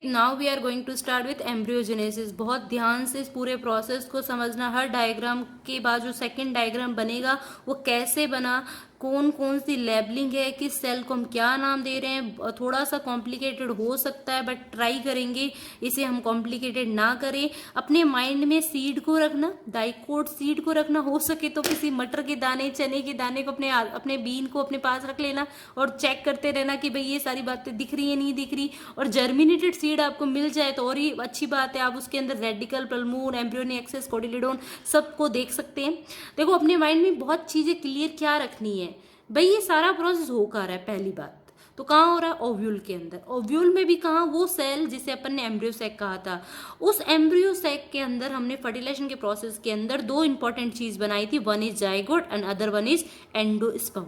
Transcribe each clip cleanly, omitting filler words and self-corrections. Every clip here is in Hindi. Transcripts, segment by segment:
Now we are going to start with embryogenesis. बहुत ध्यान से इस पूरे प्रोसेस को समझना। हर डायग्राम के बाद जो सेकंड डायग्राम बनेगा वो कैसे बना, कौन कौन सी लेबलिंग है, किस सेल को हम क्या नाम दे रहे हैं। थोड़ा सा कॉम्प्लिकेटेड हो सकता है बट ट्राई करेंगे इसे हम कॉम्प्लिकेटेड ना करें। अपने माइंड में सीड को रखना, डाइकोट सीड को रखना। हो सके तो किसी मटर के दाने, चने के दाने को, अपने बीन को अपने पास रख लेना और चेक करते रहना कि भाई ये सारी बातें दिख रही है नहीं दिख रही। और जर्मिनेटेड सीड आपको मिल जाए तो और ही अच्छी बात है। आप उसके अंदर रेडिकल, पल्मून, एम्ब्रियोनिक एक्सेस, कोटिलिडोन सबको देख सकते हैं। देखो अपने माइंड में बहुत चीजें क्लियर क्या रखनी है भाई। ये सारा प्रोसेस हो कर रहा है। पहली बात तो कहाँ हो रहा है? ओव्यूल के अंदर। ओव्यूल में भी कहाँ? वो सेल जिसे अपन ने एम्ब्रियो सैक कहा था, उस एम्ब्रियो सैक के अंदर हमने फर्टिलाइजेशन के प्रोसेस के अंदर दो इंपॉर्टेंट चीज बनाई थी। One is zygote and other one is endosperm.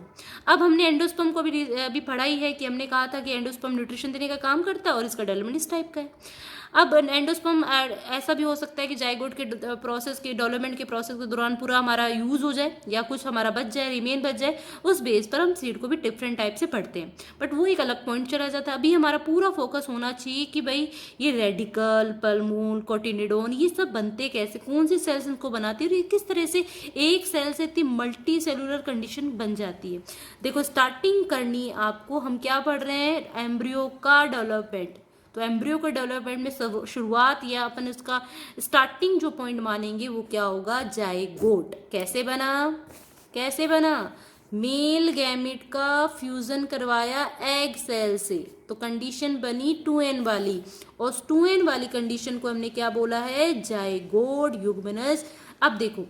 अब हमने एंडोस्पर्म को भी पढ़ाई है कि हमने कहा था कि एंडोस्पर्म न्यूट्रिशन देने का काम करता है और इसका डेवलपमेंट इस टाइप का है। अब एंडोस्पर्म ऐसा भी हो सकता है कि जाइगोट के प्रोसेस के डेवलपमेंट के प्रोसेस के दौरान पूरा हमारा यूज हो जाए या कुछ हमारा बच जाए, रिमेन बच जाए। उस बेस पर हम सीड को भी डिफरेंट टाइप से पढ़ते हैं बट वो एक अलग पॉइंट चला जाता है। अभी हमारा पूरा फोकस होना चाहिए कि भाई ये रेडिकल, पल्मून, कोटिनिडोन ये सब बनते कैसे, कौन सी सेल्स इनको बनाती है और किस तरह से एक सेल से इतनी मल्टी सेलुलर कंडीशन बन जाती है। देखो स्टार्टिंग करनी आपको, हम क्या पढ़ रहे हैं? एम्ब्रियो का डेवलपमेंट। तो एम्ब्रियो के डेवलपमेंट में शुरुआत या अपन इसका स्टार्टिंग जो पॉइंट मानेंगे वो क्या होगा? जाइगोट। कैसे बना? कैसे बना? मेल गैमिट का फ्यूजन करवाया एग सेल से तो कंडीशन बनी 2n वाली, और 2n वाली कंडीशन को हमने क्या बोला है? जाइगोट युग्मनज। अब देखो,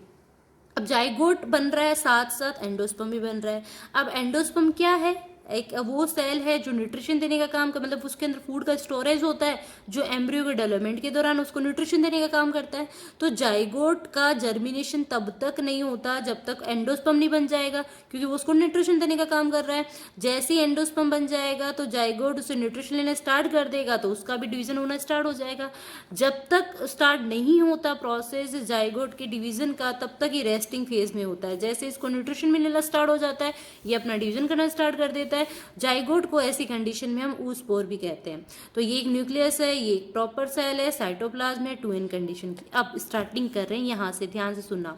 अब जाइगोट बन रहा है, साथ साथ एंडोस्पर्म भी बन रहा है। अब एंडोस्पर्म क्या है? एक वो सेल है जो न्यूट्रिशन देने का काम कर, मतलब उसके अंदर फूड का स्टोरेज होता है जो एम्ब्रियो के डेवलपमेंट के दौरान उसको न्यूट्रिशन देने का काम करता है। तो जाइगोट का जर्मिनेशन तब तक नहीं होता जब तक एंडोस्पर्म नहीं बन जाएगा, क्योंकि वो उसको न्यूट्रिशन देने का काम कर रहा है। जैसे ही एंडोस्पर्म बन जाएगा तो जाइगोट उसे न्यूट्रिशन लेना स्टार्ट कर देगा तो उसका भी डिवीजन होना स्टार्ट हो जाएगा। जब तक स्टार्ट नहीं होता प्रोसेस जाइगोट के डिवीजन का तब तक ये रेस्टिंग फेज में होता है। जैसे इसको न्यूट्रिशन मिलना स्टार्ट हो जाता है ये अपना डिवीजन करना स्टार्ट कर देता है। जाइगोट को ऐसी कंडीशन में हम ऊस्पोर भी कहते हैं। तो ये एक न्यूक्लियस है, ये एक प्रॉपर सेल है, साइटोप्लाज्म है, 2n कंडीशन की। अब स्टार्टिंग कर रहे हैं यहां से, ध्यान से सुनना।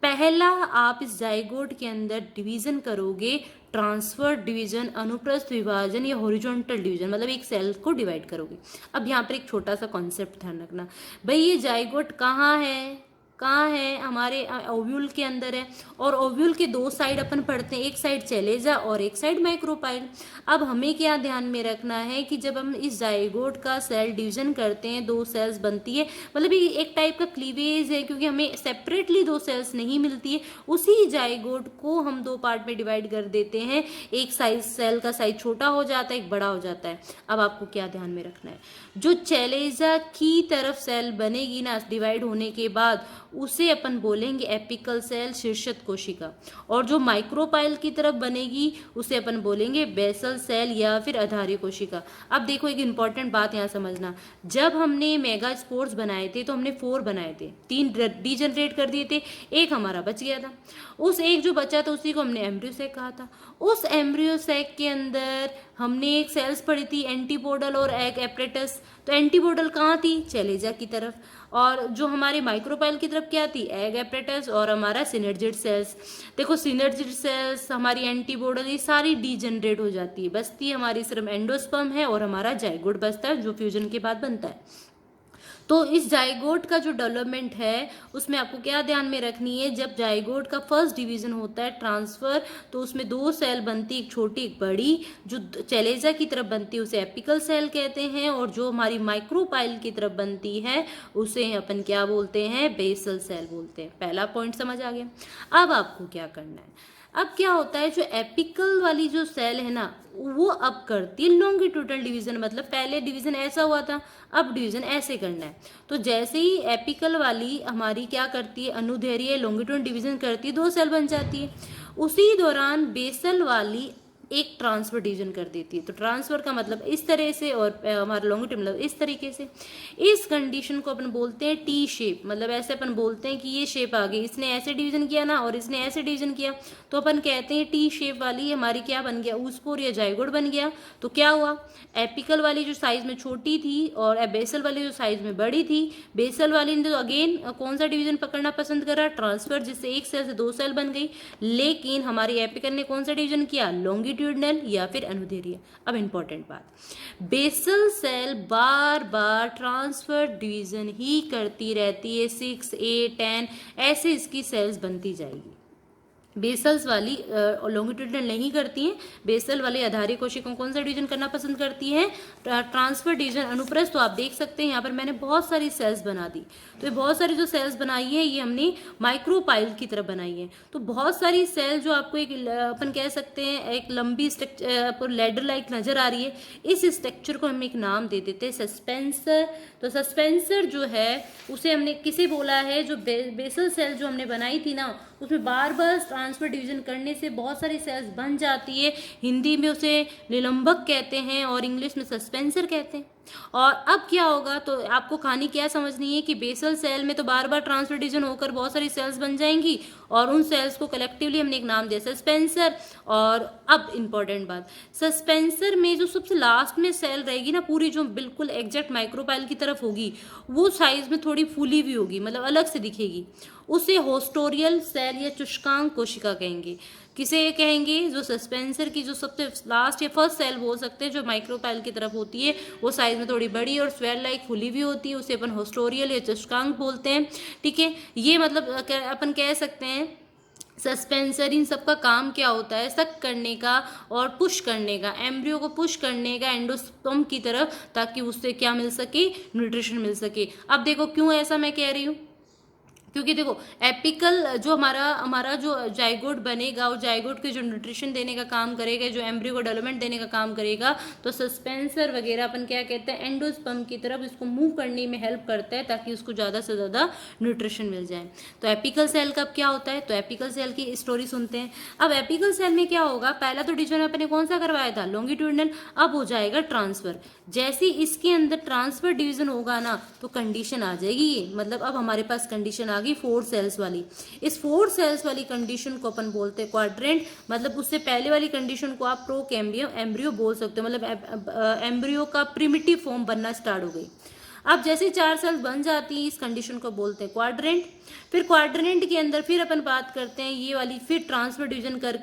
पहला आप इस जाइगोट के अंदर डिवीजन करोगे, ट्रांसफर डिवीजन, अनुप्रस्थ विभाजन या हॉरिजॉन्टल डिवीजन, मतलब एक सेल को डिवाइड करोगे। अब यहाँ पर एक छोटा सा कॉन्सेप्ट ध्यान रखना भाई, ये जाइगोट कहाँ है? कहाँ है? हमारे ओव्यूल के अंदर है। और ओव्यूल के दो साइड अपन पढ़ते हैं, एक साइड चैलेजा और एक साइड माइक्रोपाइल। अब हमें क्या ध्यान में रखना है कि जब हम इस जाइगोट का सेल डिवीजन करते हैं, दो सेल्स बनती है, मतलब ये एक टाइप का क्लीवेज है क्योंकि हमें सेपरेटली दो सेल्स नहीं मिलती है। उसी जाइगोट को हम दो पार्ट में डिवाइड कर देते हैं, एक साइज सेल का साइज छोटा हो जाता है, एक बड़ा हो जाता है। अब आपको क्या ध्यान में रखना है? जो चैलेजा की तरफ सेल बनेगी ना डिवाइड होने के बाद, उसे अपन बोलेंगे एपिकल सेल, शीर्षत कोशिका। और जो माइक्रोपाइल की तरफ बनेगी उसे अपन बोलेंगे बेसल सेल या फिर आधारी कोशिका। अब देखो एक इंपॉर्टेंट बात यहाँ समझना, जब हमने मेगा स्पोर्स बनाए थे तो हमने 4 बनाए थे, 3 डीजनरेट कर दिए थे, एक हमारा बच गया था। उस एक जो बचा था उसी को हमने एम्ब्रियो सैक कहा था। उस एम्ब्रियो सैक के अंदर हमने एक सेल्स पढ़ी थी एंटीपोडल और एग एपरेटस। तो एंटीपोडल कहाँ थी? चैलेजा की तरफ। और जो हमारे माइक्रोपाइल की तरफ क्या थी? एग एपरेटस और हमारा सिनर्जिड सेल्स। देखो सिनर्जिड सेल्स, हमारी एंटीबॉडल, ये सारी डीजनरेट हो जाती है, बचती हमारी सिर्फ एंडोस्पर्म है और हमारा जाइगोट बचता है जो फ्यूजन के बाद बनता है। तो इस जाइगोट का जो डेवलपमेंट है उसमें आपको क्या ध्यान में रखनी है? जब जाइगोट का फर्स्ट डिवीजन होता है ट्रांसफर, तो उसमें दो सेल बनती, एक छोटी एक बड़ी। जो चैलेजा की तरफ बनती है उसे एपिकल सेल कहते हैं, और जो हमारी माइक्रोपाइल की तरफ बनती है उसे अपन क्या बोलते हैं? बेसल सेल बोलते हैं। पहला पॉइंट समझ आ गया। अब आपको क्या करना है? अब क्या होता है, जो एपिकल वाली जो सेल है ना वो अब करती है लॉन्गिट्यूडनल डिवीजन, मतलब पहले डिवीजन ऐसा हुआ था, अब डिवीजन ऐसे करना है। तो जैसे ही एपिकल वाली हमारी क्या करती है? अनुदैर्ध्य लॉन्गिट्यूडनल डिवीजन करती है, दो सेल बन जाती है। उसी दौरान बेसल वाली एक ट्रांसफर डिवीजन कर देती है। तो ट्रांसफर का मतलब इस तरह से और हमारा लॉन्गिट्यूड मतलब इस तरीके से। इस कंडीशन को अपन बोलते हैं टी शेप, मतलब ऐसे अपन बोलते हैं कि ये शेप आ गई, इसने ऐसे डिवीजन किया ना और इसने ऐसे डिवीजन किया, तो अपन कहते हैं टी शेप वाली हमारी क्या बन गया, ऊसपोर या जाइगोट बन गया। तो क्या हुआ, एपिकल वाली जो साइज में छोटी थी और बेसल वाली जो साइज में बड़ी थी, बेसल वाली ने तो अगेन कौन सा डिवीजन पकड़ना पसंद करा, ट्रांसफर, जिससे एक सेल से दो सेल बन गई। लेकिन हमारी एपिकल ने कौन सा डिवीजन किया, लॉन्गिट्यूडनल या फिर अनुदैर्ध्य। अब इंपॉर्टेंट बात, बेसल सेल बार बार ट्रांसफर डिवीजन ही करती रहती है, 6, 8, 10 ऐसे इसकी सेल्स बनती जाएगी। बेसल्स वाली लॉन्गिट्यूडनल नहीं करती हैं, बेसल वाली आधारी कोशिकाओं कौन सा डिवीजन करना पसंद करती हैं, ट्रांसफर डिवीजन अनुप्रस्थ। तो आप देख सकते हैं यहाँ पर मैंने बहुत सारी सेल्स बना दी। तो ये बहुत सारी जो सेल्स बनाई है ये हमने माइक्रोपाइल की तरफ बनाई है। तो बहुत सारी सेल जो आपको एक अपन कह सकते हैं एक लंबी स्ट्रक्चर लेडर लाइक नजर आ रही है, इस स्ट्रक्चर को हम एक नाम दे देते हैं सस्पेंसर। तो सस्पेंसर जो है उसे हमने किसे बोला है, जो बेसल सेल जो हमने बनाई थी ना उसमें बार बार ट्रांसफर डिवीजन करने से बहुत सारी सेल्स बन जाती है। हिंदी में उसे निलंबक कहते हैं और इंग्लिश में सस्पेंसर कहते हैं। और अब क्या होगा, तो आपको कहानी क्या समझनी है कि बेसल सेल में तो बार बार ट्रांसफर डिवीजन होकर बहुत सारी सेल्स बन जाएंगी और उन सेल्स को कलेक्टिवली हमने एक नाम दिया सस्पेंसर। और अब इंपॉर्टेंट बात, सस्पेंसर में जो सबसे लास्ट में सेल रहेगी ना पूरी, जो बिल्कुल एग्जैक्ट माइक्रोपाइल की तरफ होगी, वो साइज में थोड़ी फूली हुई होगी, मतलब अलग से दिखेगी, उसे होस्टोरियल सेल या चुष्कांक कोशिका कहेंगे। किसे कहेंगे, जो सस्पेंसर की जो सबसे लास्ट या फर्स्ट सेल बोल सकते हैं जो माइक्रोपाइल की तरफ होती है, वो साइज में थोड़ी बड़ी और स्वेल लाइक फुली हुई होती है, उसे अपन होस्टोरियल या चुष्कांक बोलते हैं। ठीक है, ये मतलब अपन कह सकते हैं सस्पेंसर। इन सब का काम क्या होता है, सक करने का और पुश करने का, एम्ब्रियो को पुश करने का एंडोस्पर्म की तरफ, ताकि उससे क्या मिल सके, न्यूट्रिशन मिल सके। अब देखो क्यों ऐसा मैं कह रही हूँ, क्योंकि देखो एपिकल जो हमारा जो जाइगोट बनेगा और जाइगोट के जो न्यूट्रिशन देने का काम करेगा, जो एम्ब्रियो को डेवलपमेंट देने का काम करेगा, तो सस्पेंसर वगैरह अपन क्या कहते हैं एंडोस्पर्म की तरफ इसको मूव करने में हेल्प करता है ताकि उसको ज़्यादा से ज़्यादा न्यूट्रिशन मिल जाए। तो एपिकल सेल का क्या होता है, तो एपिकल सेल की स्टोरी सुनते हैं। अब एपिकल सेल में क्या होगा, पहला तो डिवीजन अपने कौन सा करवाया था, लॉन्गिट्यूडनल, अब हो जाएगा ट्रांसफर। जैसे इसके अंदर ट्रांसफर डिवीजन होगा ना तो कंडीशन आ जाएगी, मतलब अब हमारे पास कंडीशन आ गई 4 सेल्स वाली। इस 4 सेल्स वाली कंडीशन को अपन बोलते हैं क्वाड्रेंट, मतलब उससे पहले वाली कंडीशन को आप प्रोकैम्बियम एम्ब्रियो बोल सकते हो, मतलब एम्ब्रियो का प्रिमिटिव फॉर्म बनना स्टार्ट हो गई। अब जैसे 4 सेल्स बन जाती है इस कंडीशन को बोलते हैं क्वाड्रेंट। फिर क्वाड्रेंट के अंदर फिर अपन बात करते हैं ये वाली, फिर ट्रांसफर डिवीजन कर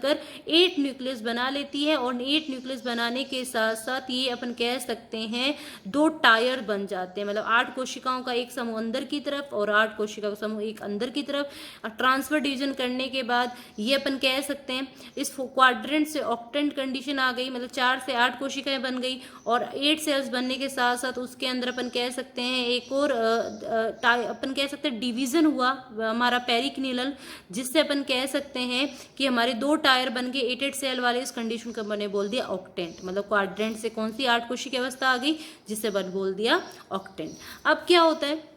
8 न्यूक्लियस बना लेती है और 8 न्यूक्लियस बनाने के साथ साथ ये अपन कह सकते हैं 2 टायर बन जाते हैं, मतलब 8 कोशिकाओं का एक समूह अंदर की तरफ और 8 कोशिकाओं का समूह एक अंदर की तरफ। ट्रांसफर डिवीजन करने के बाद ये अपन कह सकते हैं इस क्वाड्रेंट से ऑक्टेंट कंडीशन आ गई, मतलब 4 से 8 कोशिकाएं बन गई और 8 सेल्स बनने के साथ साथ उसके अंदर अपन कह सकते हैं एक और अपन कह सकते हैं डिवीजन हुआ हमारा पेरिक्लिनल, जिससे अपन कह सकते हैं कि हमारे 2 टायर बन गए 8 सेल वाले। इस कंडीशन को मैंने बोल दिया ऑक्टेंट, मतलब क्वाड्रेंट से कौन सी 8 कोशिका अवस्था आ गई जिससे अपन बोल दिया ऑक्टेंट। अब क्या होता है,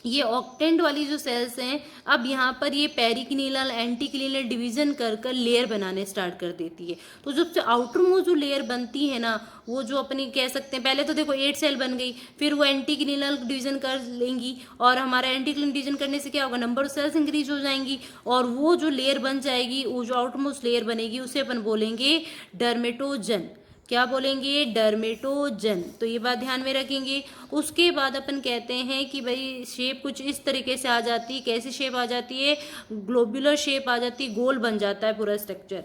ये ऑक्टेंट वाली जो सेल्स हैं अब यहाँ पर ये पेरिक्लिनल एंटीक्लिनल डिवीजन कर लेयर बनाने स्टार्ट कर देती है। तो जब से आउटर मोस्ट जो लेयर बनती है ना, वो जो अपनी कह सकते हैं पहले तो देखो 8 सेल बन गई, फिर वो एंटीक्लिनल डिवीजन कर लेंगी और हमारा एंटीक्लिनल डिवीजन करने से क्या होगा, नंबर ऑफ सेल्स इंक्रीज हो जाएंगी और वो जो लेयर बन जाएगी, वो जो आउटर मोस्ट लेयर बनेगी उसे अपन बोलेंगे डर्मेटोजन। क्या बोलेंगे, डर्मेटोजन। तो ये बात ध्यान में रखेंगे। उसके बाद अपन कहते हैं कि भाई शेप कुछ इस तरीके से आ जाती है, कैसी शेप आ जाती है, ग्लोबुलर शेप आ जाती है, गोल बन जाता है पूरा स्ट्रक्चर।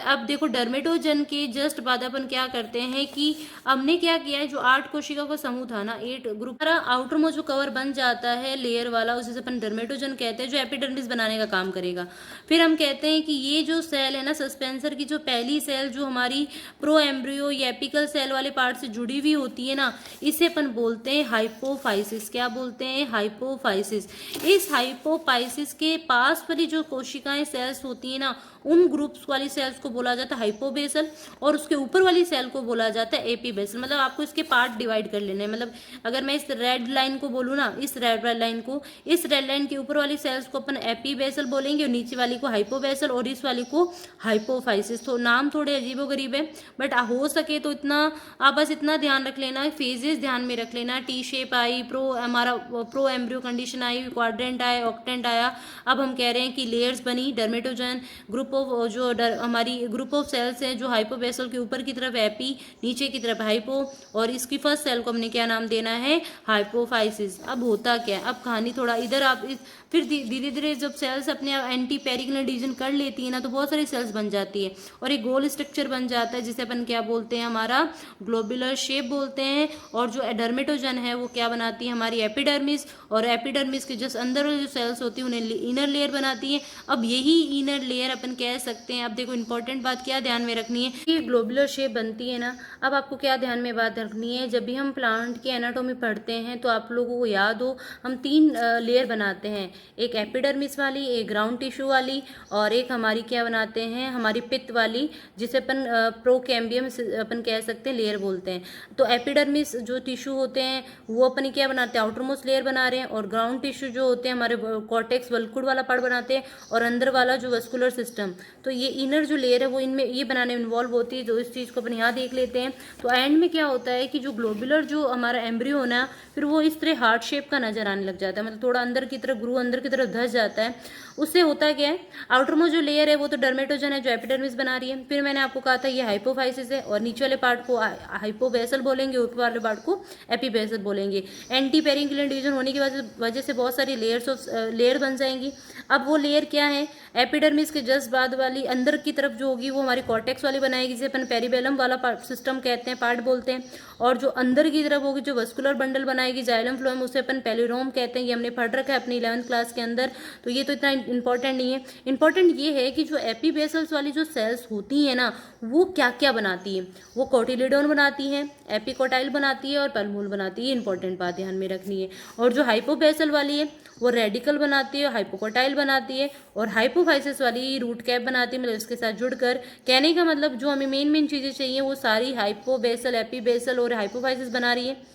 अब देखो डर्मेटोजन के जस्ट बाद अपन क्या करते हैं कि हमने क्या किया है, जो 8 कोशिका का समूह था ना, 8 ग्रुप, आउटर मोस्ट जो कवर बन जाता है लेयर वाला उसे अपन डर्मेटोजन कहते हैं, जो एपिडर्मिस बनाने का काम करेगा। फिर हम कहते हैं कि ये जो सेल है ना सस्पेंसर की, जो पहली सेल जो हमारी प्रो एम्ब्रियो या एपिकल सेल वाले पार्ट से जुड़ी हुई होती है ना, इसे अपन बोलते हैं हाइपोफाइसिस। क्या बोलते हैं, हाइपोफाइसिस। इस हाइपोफाइसिस के पास वाली जो कोशिकाएं सेल्स होती है ना उन ग्रुप्स वाली सेल्स को बोला जाता है हाइपोबेसल, और उसके ऊपर वाली सेल को बोला जाता है एपीबेसल। मतलब आपको इसके पार्ट डिवाइड कर लेने हैं। मतलब अगर मैं इस रेड लाइन को बोलूँ ना, इस रेड लाइन को, इस रेड लाइन के ऊपर वाली सेल्स को अपन एपीबेसल बोलेंगे और नीचे वाली को हाइपोबेसल और इस वाली को हाइपोफाइसिस। तो नाम थोड़े अजीबोगरीब है, बट हो सके तो इतना आप बस इतना ध्यान रख लेना, फेजेस ध्यान में रख लेना। टी शेप आई, हमारा प्रो एम्ब्रियो कंडीशन आई, क्वाड्रेंट आया, ऑक्टेंट आया। अब हम कह रहे हैं कि लेयर्स बनी, डर्मेटोजन ग्रुप ऑफ जो हमारी ग्रुप ऑफ सेल्स हैं जो हाइपोबेसल के ऊपर की तरफ एपी, नीचे की तरफ हाइपो, और इसकी फर्स्ट सेल को हमने क्या नाम देना है, हाइपोफाइसिस। अब होता क्या है, अब कहानी थोड़ा इधर आप फिर धीरे धीरे जब सेल्स अपने एंटी पेरिकुलर डिवीजन कर लेती है ना, तो बहुत सारी सेल्स बन जाती है और एक गोल स्ट्रक्चर बन जाता है जिसे अपन क्या बोलते हैं, हमारा ग्लोबुलर शेप बोलते हैं। और जो डर्मेटोजन है वो क्या बनाती है, हमारी एपिडर्मिस, और एपिडर्मिस के जस्ट अंदर जो सेल्स होती है उन्हें इनर लेयर बनाती है। अब यही इनर लेयर अपन कह सकते हैं, अब देखो इंपॉर्टेंट बात क्या ध्यान में रखनी है कि ग्लोबुलर शेप बनती है ना। अब आपको क्या ध्यान में बात रखनी है, जब भी हम प्लांट की एनाटॉमी पढ़ते हैं तो आप लोगों को याद हो हम 3 लेयर बनाते हैं, एक एपिडर्मिस वाली, एक ग्राउंड टिश्यू वाली, और एक हमारी क्या बनाते हैं, हमारी पित्त वाली, जिसे अपन प्रोकैम्बियम अपन कह सकते हैं लेयर बोलते हैं। तो एपिडर्मिस जो टिश्यू होते हैं वो अपन क्या बनाते हैं, आउटर मोस्ट लेयर बना रहे हैं, और ग्राउंड टिश्यू जो होते हैं हमारे कॉर्टेक्स वल्कुड वाला पार्ट बनाते हैं, और अंदर वाला जो वस्कुलर सिस्टम। तो ये इनर जो लेयर है वो इनमें ये बनाने में इन्वॉल्व होती है। जो इस चीज़ को अपन यहाँ देख लेते हैं। तो एंड में क्या होता है कि जो ग्लोबुलर जो हमारा एम्ब्रियो होना, फिर वो इस तरह हार्ट शेप का नजर आने लग जाता है, मतलब थोड़ा अंदर की तरफ ग्रू अंदर की तरफ धस जाता है। उससे होता क्या है, आउटर मोस्ट जो लेयर है वो तो डर्मेटोजन है जो एपिडर्मिस बना रही है। फिर मैंने आपको कहा था ये हाइपोफाइसिस है, और नीचे वाले पार्ट को हाइपोबेसल बोलेंगे, ऊपर वाले पार्ट को एपीबेसल बोलेंगे। एंटी पेरिकुलर डिवीजन होने की वजह से बहुत सारी लेयर बन जाएंगी। अब वो लेयर क्या है, एपिडर्मिस के जस्ट बाद वाली अंदर की तरफ जो होगी वो हमारी कॉर्टेक्स वाली बनाएगी, जिसे अपन पेरिबेलम वाला सिस्टम कहते हैं, पार्ट बोलते हैं। और जो अंदर की तरफ होगी जो वस्कुलर बंडल बनाएगी जाइलम फ्लोएम, उसे अपन पेलिरोम कहते हैं। ये हमने पढ़ रखा है अपनी 11th क्लास के अंदर, तो ये तो इतना इंपॉर्टेंट नहीं है। इंपॉर्टेंट ये है कि जो एपीबेसल्स वाली जो सेल्स होती है ना, वो क्या क्या बनाती है, वो कोटिलिडोन बनाती है, एपिकोटाइल बनाती है और पल्मूल बनाती है। इंपॉर्टेंट बात ध्यान में रखनी है। और जो हाइपोबेसल वाली है वो रेडिकल बनाती है, हाइपोकोटाइल बनाती है, और हाइपोफाइसिस वाली रूट कैप बनाती है। मतलब इसके साथ जुड़कर कहने का मतलब जो हमें मेन चीज़ें चाहिए वो सारी हाइपोबेसल, एपीबेसल और हाइपोफाइसिस बना रही है।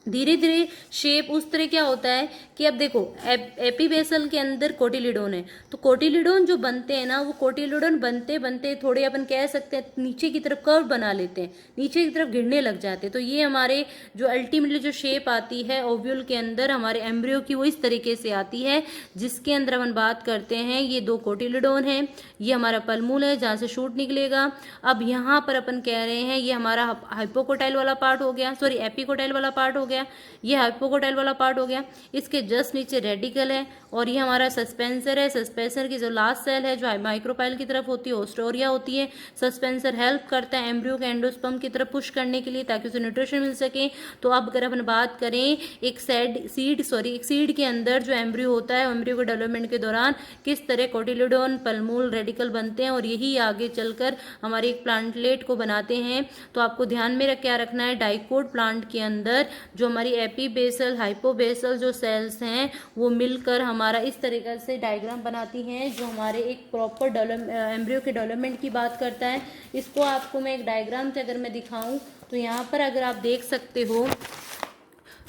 धीरे धीरे शेप उस तरह क्या होता है कि अब देखो एपीबेसल के अंदर कोटिलिडोन है, तो कोटिलिडोन जो बनते हैं ना, वो कोटिलिडोन बनते बनते थोड़े अपन कह सकते हैं नीचे की तरफ कर्व बना लेते हैं, नीचे की तरफ गिरने लग जाते हैं। तो ये हमारे जो अल्टीमेटली जो शेप आती है ओव्यूल के अंदर हमारे एम्ब्रियो की, वो इस तरीके से आती है, जिसके अंदर अपन बात करते हैं ये 2 कोटिलिडोन है, ये हमारा पल्मूल है जहाँ से शूट निकलेगा। अब यहाँ पर अपन कह रहे हैं ये हमारा हाइपोकोटाइल वाला पार्ट हो गया, सॉरी एपिकोटाइल वाला पार्ट हो गया, ये हाइपोकोटाइल वाला पार्ट हो गया। इसके जस्ट नीचे रेडिकल है, और ये हमारा सस्पेंसर है। सस्पेंसर की जो लास्ट सेल है जो माइक्रोपाइल की तरफ होती है ओस्टोरिया होती है। सस्पेंसर हेल्प करता है एम्ब्रियो के एंडोस्पर्म की तरफ पुश करने के लिए ताकि उसे न्यूट्रिशन मिल सके। तो अब अगर अपन बात करें एक सीड के अंदर जो एम्ब्रियो होता है, एम्ब्रियो के डेवलपमेंट के दौरान किस तरह कोटिलिडोन, पल्मूल, रेडिकल बनते हैं, और यही आगे चलकर हमारे एक प्लांटलेट को बनाते हैं। तो आपको ध्यान में क्या रखना है, डाइकोट प्लांट के अंदर जो हमारी एपीबेसल, हाइपोबेसल जो सेल्स हैं वो मिलकर हमारा इस तरीके से डायग्राम बनाती हैं जो हमारे एक प्रॉपर एम्ब्रियो के डेवलपमेंट की बात करता है। इसको आपको मैं एक डायग्राम से अगर मैं दिखाऊं तो यहाँ पर अगर आप देख सकते हो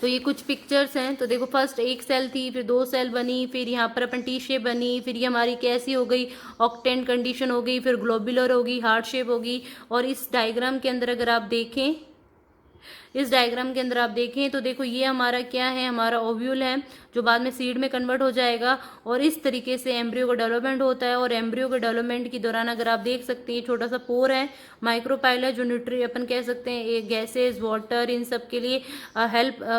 तो ये कुछ पिक्चर्स हैं। तो देखो फर्स्ट एक सेल थी, फिर 2 सेल बनी, फिर यहाँ पर अपन टी शेप बनी, फिर ये हमारी कैसी हो गई, ऑक्टेंट कंडीशन हो गई, फिर ग्लोबुलर होगी, हार्ट शेप होगी। और इस डायग्राम के अंदर अगर आप देखें, इस डायग्राम के अंदर आप देखें तो देखो ये हमारा क्या है, हमारा ओव्यूल है जो बाद में सीड में कन्वर्ट हो जाएगा, और इस तरीके से एम्ब्रियो का डेवलपमेंट होता है। और एम्ब्रियो के डेवलपमेंट के दौरान अगर आप देख सकते हैं छोटा सा पोर है, माइक्रोपाइल है, जो न्यूट्री अपन कह सकते हैं ये गैसेज, वाटर, इन सब के लिए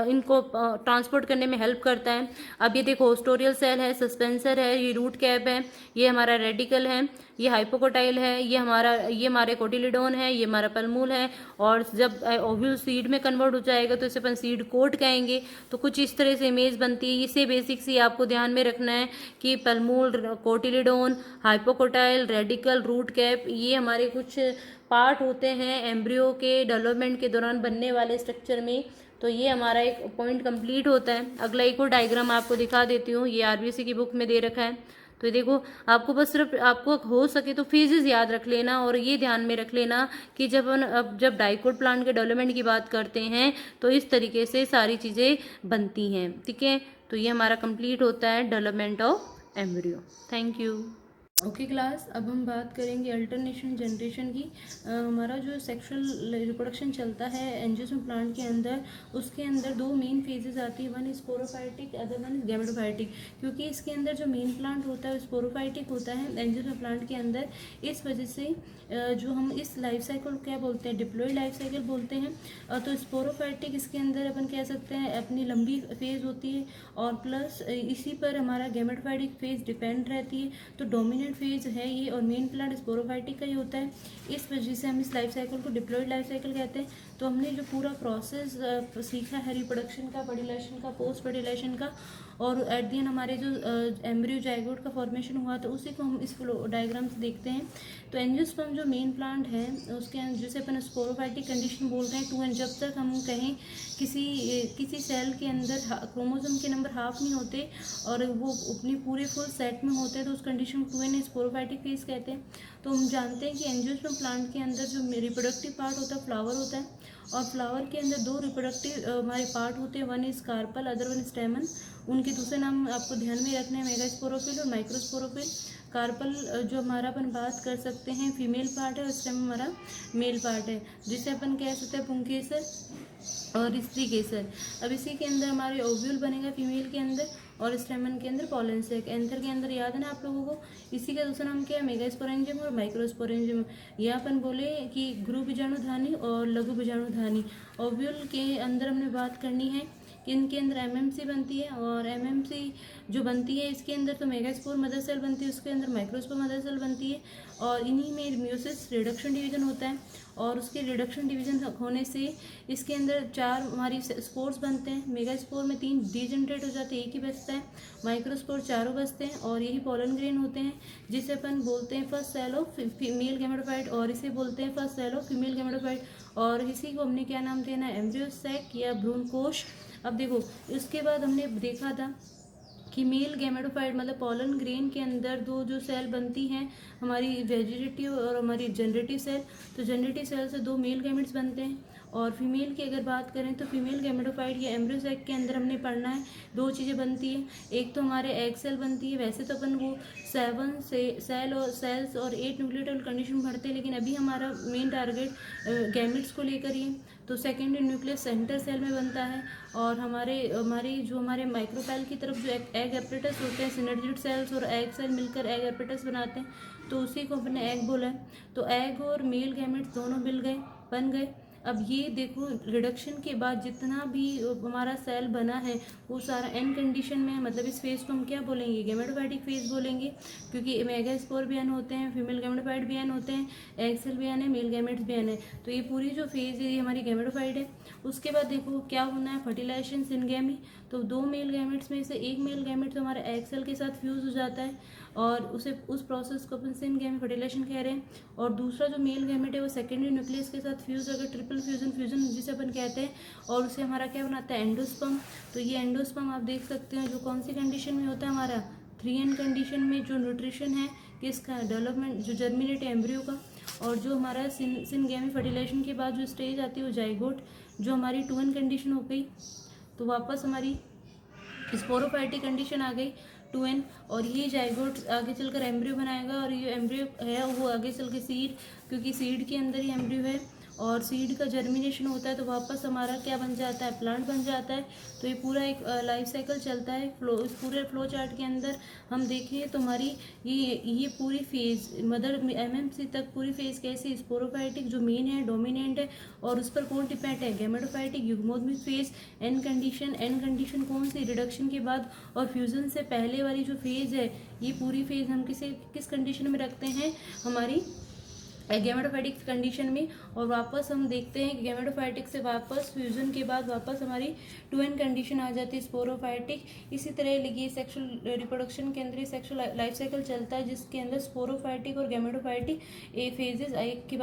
इनको ट्रांसपोर्ट करने में हेल्प करता है। अब ये देखो ओस्टोरियल सेल है, सस्पेंसर है, ये रूट कैप है, ये हमारा रेडिकल है, ये हाइपोकोटाइल है, ये हमारे कोटिलिडोन है, ये हमारा पल्मूल है। और जब ओव्यूल सीड में कन्वर्ट हो जाएगा तो इसे अपन सीड कोट कहेंगे। तो कुछ इस तरह से इमेज बनती है। इससे बेसिक सी आपको ध्यान में रखना है कि पल्मूल, कोटिलिडोन, हाइपोकोटाइल, रेडिकल, रूट कैप, ये हमारे कुछ पार्ट होते हैं एम्ब्रियो के डेवलपमेंट के दौरान बनने वाले स्ट्रक्चर में। तो ये हमारा एक पॉइंट कंप्लीट होता है। अगला एक और डायग्राम आपको दिखा देती हूँ, ये आरबीसी की बुक में दे रखा है। तो ये देखो, आपको बस सिर्फ आपको हो सके तो फेजेस याद रख लेना और ये ध्यान में रख लेना कि जब डाइकोट प्लांट के डेवलपमेंट की बात करते हैं तो इस तरीके से सारी चीज़ें बनती हैं। ठीक है, तो ये हमारा कंप्लीट होता है development of embryo. Thank you. Okay class, अब हम बात करेंगे अल्टरनेशन जनरेशन की। हमारा जो सेक्सुअल रिप्रोडक्शन चलता है एंजियोस्पर्म प्लांट के अंदर, उसके अंदर दो मेन फेजेस आती है, one is sporophytic, other one is gametophytic. क्योंकि इसके अंदर जो मेन प्लांट होता है वो स्पोरोफाइटिक होता है एंजियोस्पर्म प्लांट के अंदर। इस वजह से जो हम इस लाइफ साइकिल क्या बोलते हैं, डिप्लॉयड लाइफ साइकिल बोलते हैं। तो स्पोरोफाइटिक इसके अंदर अपन कह सकते हैं अपनी लंबी फेज होती है और प्लस इसी पर हमारा गैमेटोफाइटिक फेज डिपेंड रहती है। तो डोमिनेंट फेज है ये और मेन प्लांट स्पोरोफाइटिक का ही होता है। इस वजह से हम इस लाइफ साइकिल को डिप्लॉयड लाइफ साइकिल कहते हैं। तो हमने जो पूरा प्रोसेस सीखा है रिप्रोडक्शन का, फर्टिलाइजेशन का, पोस्ट फर्टिलाइजेशन का, और एट द एंड हमारे जो एम्ब्रियो जाइगोट का फॉर्मेशन हुआ तो उसी को हम इस फ्लो डायग्राम से देखते हैं। तो एंजियोस्पर्म जो मेन प्लांट है उसके जिसे अपन स्पोरोफाइटिक कंडीशन बोल रहे हैं, 2n, जब तक हम कहें किसी सेल के अंदर क्रोमोसोम के नंबर हाफ नहीं होते और वो अपनी पूरे फुल सेट में होते हैं तो उस कंडीशन को 2n स्पोरोफाइटिक फेज कहते हैं। तो हम जानते हैं कि एंजियोस्पर्म प्लांट के अंदर जो रिप्रोडक्टिव पार्ट होता है फ्लावर होता है, और फ्लावर के अंदर दो रिप्रोडक्टिव हमारे पार्ट होते हैं, one is carpel, other one stamen. उनके दूसरे नाम आपको ध्यान में रखने हैं, मेगास्पोरोफिल और माइक्रोस्पोरोफिल। कार्पल जो हमारा अपन बात कर सकते हैं फीमेल पार्ट है और स्टेम हमारा मेल पार्ट है, जिसे अपन कह सकते हैं पुंकेसर और स्त्री केसर। अब इसी के अंदर हमारे ओव्यूल बनेगा फीमेल के अंदर और स्टेमन के अंदर पॉलन सैक। एंथर के अंदर याद है ना आप लोगों को, इसी का दूसरा नाम क्या है, मेगास्पोरेंजियम और माइक्रोस्पोरेंजियम। यह अपन बोले कि गुरु बीजाणुधानी और लघु बीजाणुधानी। ओव्यूल के अंदर हमने बात करनी है कि इनके अंदर एमएमसी बनती है, और एमएमसी जो बनती है इसके अंदर तो मेगास्पोर मदर सेल बनती है, उसके अंदर माइक्रोस्पोर मदर सेल बनती है, और इन्हीं में मियोसिस रिडक्शन डिवीजन होता है। और उसके रिडक्शन डिवीजन होने से इसके अंदर 4 हमारी स्पोर्स बनते हैं। मेगास्पोर में 3 डीजनरेट हो जाते हैं, एक ही बचता है। माइक्रोस्पोर 4 बचते हैं और यही पॉलन ग्रेन होते हैं, जिसे अपन बोलते हैं first cell of female gametophyte, और इसे बोलते हैं first cell of female gametophyte. और इसी को हमने क्या नाम देना है, एम्ब्रियो सैक या भ्रूण कोश। अब देखो, इसके बाद हमने देखा था कि मेल गैमेटोफाइट मतलब पॉलन ग्रेन के अंदर दो जो सेल बनती हैं, हमारी वेजिटेटिव और हमारी जनरेटिव सेल। तो जनरेटिव सेल से 2 मेल गैमेट्स बनते हैं, और फीमेल की अगर बात करें तो फीमेल गैमेटोफाइट या एम्ब्रियो सैक के अंदर हमने पढ़ना है 2 चीज़ें बनती हैं। एक तो हमारे एग सेल बनती है, वैसे तो अपन वो 7 सेल और सेल्स और 8 न्यूक्लियोटाइड कंडीशन पढ़ते हैं, लेकिन अभी हमारा मेन टारगेट गैमेट्स को लेकर ही। तो सेकेंडरी न्यूक्लियस सेंटर सेल में बनता है, और हमारे माइक्रोपैल की तरफ जो एग एपरेटस होते हैं, सिनर्जिड सेल्स और एग सेल मिलकर एग एपरेटस बनाते हैं, तो उसी को अपने एग बोला है। तो एग और मेल गैमेट्स दोनों मिल गए, बन गए। अब ये देखो, रिडक्शन के बाद जितना भी हमारा सेल बना है वो सारा एन कंडीशन में है, मतलब इस फेज को हम क्या बोलेंगे, गैमेटोफाइटिक फेज बोलेंगे, क्योंकि मेगास्पोर भी एन होते हैं, फीमेल गैमेटोफाइट भी एन होते हैं, एग सेल भी एन है, मेल गैमेट्स भी एन है। तो ये पूरी जो फेज है ये हमारी गैमेटोफाइट है। उसके बाद देखो क्या होना है, फर्टिलाइजेशन सिनगेमी। तो 2 मेल गैमेट्स में से एक मेल गैमेट तो हमारे एग सेल के साथ फ्यूज हो जाता है, और उस प्रोसेस को अपन सिनगेमी फर्टिलाइजेशन कह रहे हैं। और दूसरा जो मेल गैमेट है वो सेकेंडरी न्यूक्लियस के साथ फ्यूज होकर ट्रिपल फ्यूजन जिसे अपन कहते हैं, और उसे हमारा क्या बनाता है, एंडोस्पर्म। तो ये एंडोस्पर्म आप देख सकते हैं जो कौन सी कंडीशन में होता है, हमारा 3n कंडीशन में, जो न्यूट्रिशन है किसका, डेवलपमेंट जो जर्मिनेट एम्ब्रियो का। और जो हमारा सिनगेमी फर्टिलाइजेशन के बाद जो स्टेज आती है वो जाइगोट, जो हमारी 2n कंडीशन हो गई, तो वापस हमारी स्पोरोफाइटिक कंडीशन आ गई 2n, और ये जाइगोट आगे चलकर एम्ब्रियो बनाएगा, और ये एम्ब्रियो है वो आगे चल के सीड, क्योंकि सीड के अंदर ही एम्ब्रियो है, और सीड का जर्मिनेशन होता है तो वापस हमारा क्या बन जाता है, प्लांट बन जाता है। तो ये पूरा एक लाइफ साइकिल चलता है। इस पूरे फ्लो चार्ट के अंदर हम देखें तो हमारी ये पूरी फेज मदर एमएमसी तक पूरी फेज कैसी, स्पोरोफाइटिक जो मेन है, डोमिनेंट है, और उस पर कौन डिपेंड है, गैमेटोफाइटिक युग्मोत्मिक फेज। एन कंडीशन कौन सी, रिडक्शन के बाद और फ्यूजन से पहले वाली जो फेज है, ये पूरी फेज हम किस कंडीशन में रखते हैं, हमारी गैमेटोफाइटिक कंडीशन में। और वापस हम देखते हैं कि गैमेटोफाइटिक से वापस फ्यूजन के बाद वापस हमारी 2n कंडीशन आ जाती है, स्पोरोफाइटिक। इसी तरह ये सेक्सुअल रिप्रोडक्शन के अंदर सेक्सुअल लाइफ साइकिल चलता है, जिसके अंदर स्पोरोफाइटिक और गैमेटोफाइटिक फेजेस एक के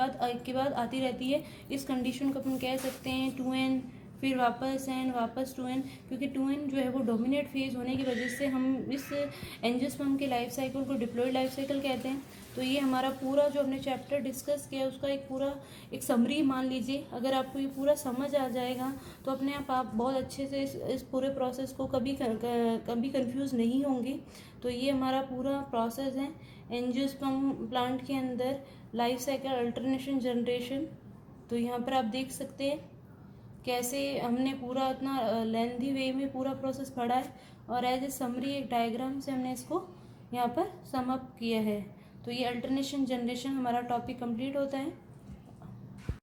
बाद आती रहती है। इस कंडीशन को अपन कह सकते हैं 2n फिर वापस एन, वापस टू एन, क्योंकि टू एन जो है वो डोमिनेट फेज होने की वजह से हम इस एंजियोस्पर्म के लाइफ साइकिल को डिप्लॉयड लाइफ साइकिल कहते हैं। तो ये हमारा पूरा जो हमने चैप्टर डिस्कस किया उसका एक पूरा एक समरी मान लीजिए। अगर आपको ये पूरा समझ आ जाएगा तो अपने आप बहुत अच्छे से इस पूरे प्रोसेस को कभी कंफ्यूज नहीं होंगे। तो ये हमारा पूरा प्रोसेस है एंजियोस्पर्म प्लांट के अंदर लाइफ साइकिल अल्टरनेशन जनरेशन। तो यहाँ पर आप देख सकते हैं कैसे हमने पूरा इतना लेंथी वे में पूरा प्रोसेस पढ़ा है और एज ए समरी एक डायग्राम से हमने इसको यहाँ पर सम अप किया है। तो ये अल्टरनेशन जनरेशन हमारा टॉपिक कंप्लीट होता है।